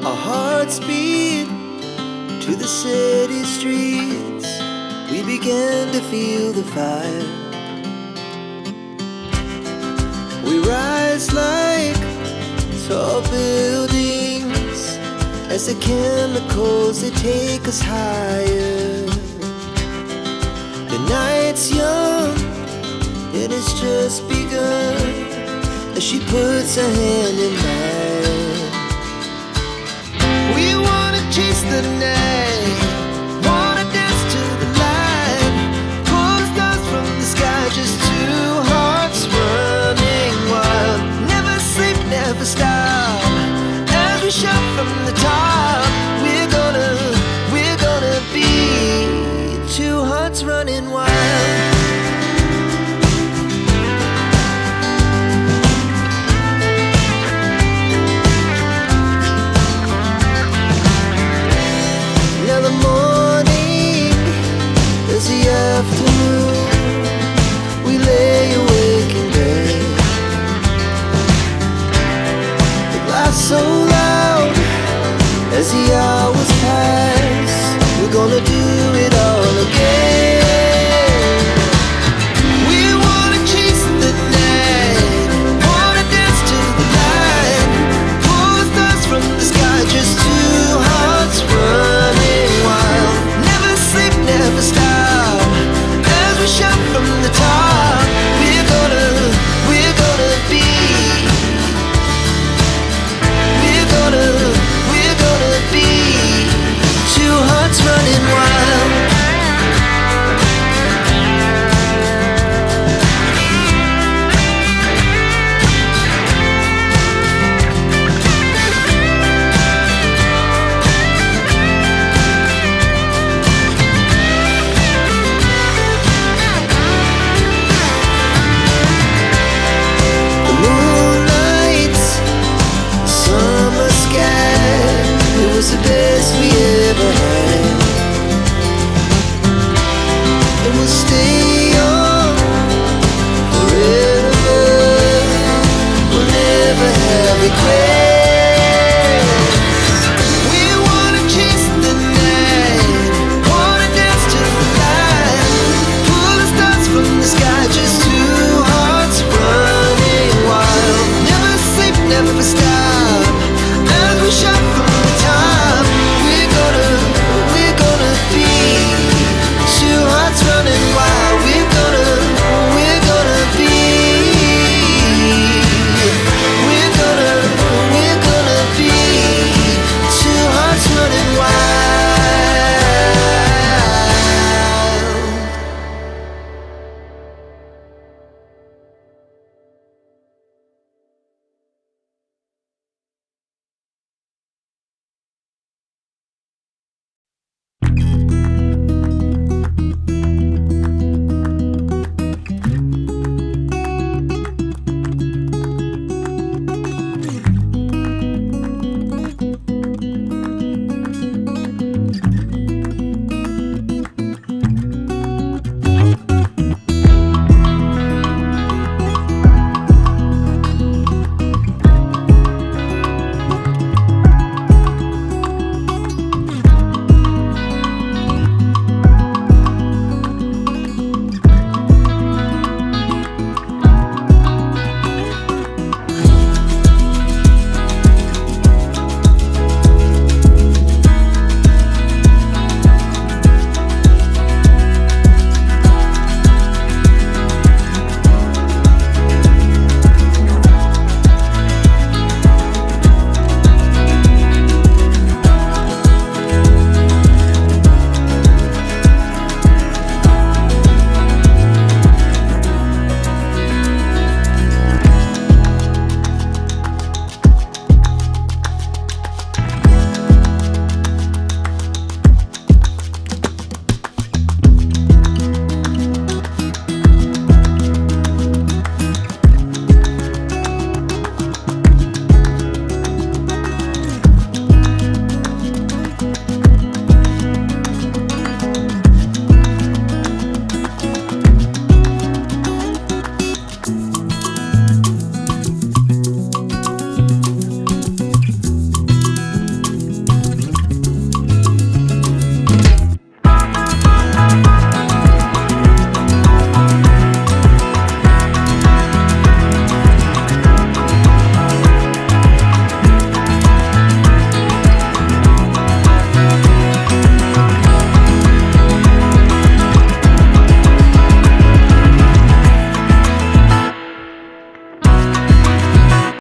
Our hearts beat to the city streets. We began to feel the fire. We rise like tall buildings as the chemicals, they take us higher. The night's young, it has just begun, as she puts her hand in mine. We wanna chase the night, wanna dance to the light, pull the stars from the sky, just two hearts running wild. Never sleep, never stop, as we shout from the top. We're gonna be two hearts running wild. Now the morning is the afternoon. We lay awake in bed. The laughs so loud as the hours pass. We're gonna do it all again. We wanna chase the night, wanna dance to the light, pull the stars from the sky, just two hearts running wild. Never sleep, never stop, as we shout from the top. We're gonna be, we're gonna be two hearts running wild. The moonlight, summer sky, it was the best we ever had. And we'll stay young forever. We'll never have regret.